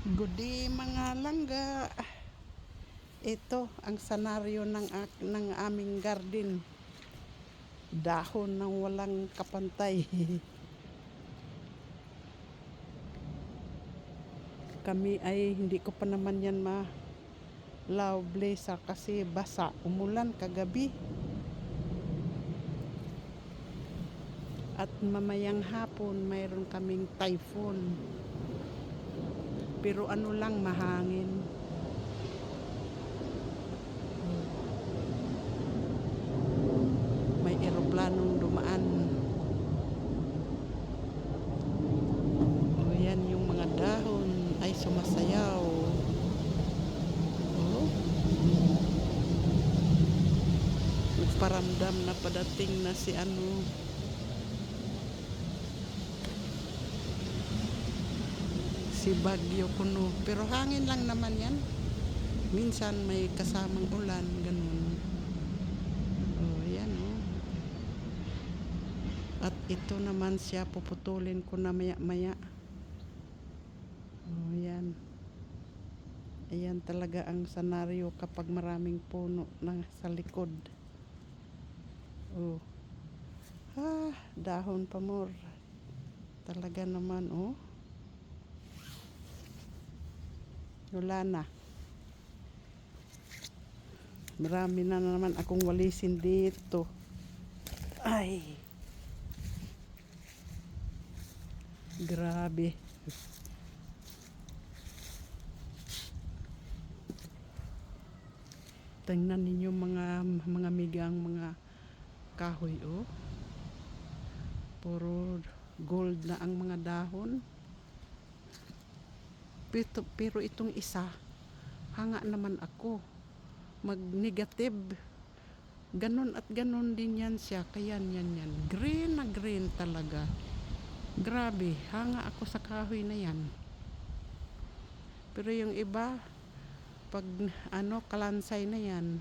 Good day mga langga. Ito ang senaryo ng aming garden. Dahon ng walang kapantay. Kami ay hindi ko pa naman yan ma-lovely kasi basa. Umulan kagabi. At mamayang hapon mayroon kaming typhoon. Pero ano lang, mahangin. May eroplanong dumaan. O yan, yung mga dahon ay sumasayaw. Oh. Nagparamdam na padating na si si Bagyo Kuno. Pero hangin lang naman yan. Minsan may kasamang ulan, ganun. Oh, yan oh. At ito naman siya, puputulin ko na maya-maya. Oh, yan. Ayan talaga ang senaryo kapag maraming puno sa likod. Oh. Dahon pa more. Talaga naman oh. Wala na. Marami na naman akong walisin dito. Ay. Grabe. Tingnan ninyo mga migang mga kahoy oh. Puro gold na ang mga dahon. Pero itong isa, hanga naman ako. Mag-negative. Ganon at ganon din yan siya. Kaya yan. Green na green talaga. Grabe, hanga ako sa kahoy na yan. Pero yung iba, pag kalansay na yan,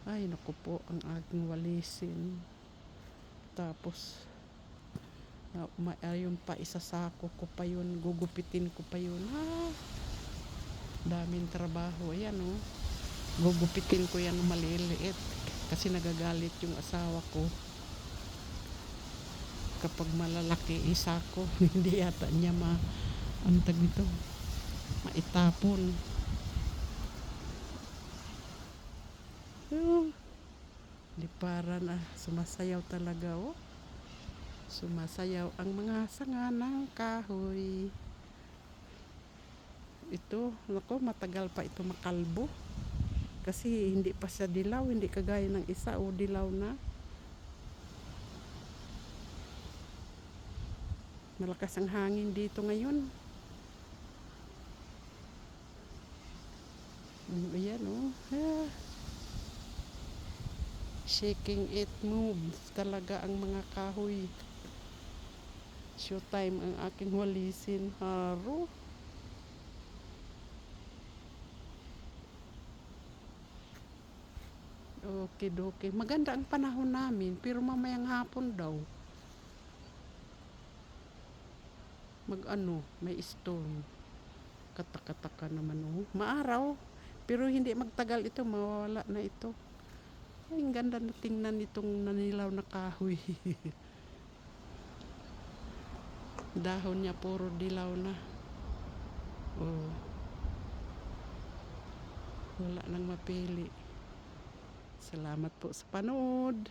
ay naku po, ang aking walisin. Tapos, yung pa isasako ko pa yun, gugupitin ko pa yun. Daming trabaho. Ayan oh. Gugupitin ko yan maliliit kasi nagagalit yung asawa ko kapag malalaki isako. Hindi yata niya antag nito, maitapon. Di para na sumasayaw talaga oh. Sumasayaw ang mga sanga ng kahoy. Ito, nako, matagal pa ito makalbo. Kasi hindi pa siya dilaw, hindi kagaya ng isa o dilaw na. Malakas ang hangin dito ngayon. Ayan oh. Shaking it moves talaga ang mga kahoy. Showtime ang aking walisin. Haro. Okay. Maganda ang panahon namin, pero mamayang hapon daw. May storm. Katakataka naman oh. Maaraw, pero hindi magtagal ito, mawawala na ito. Ay, ang ganda na tingnan itong nanilaw na kahoy. Dahon niya puro dilaw na. Oh. Wala nang mapili. Salamat po sa panood.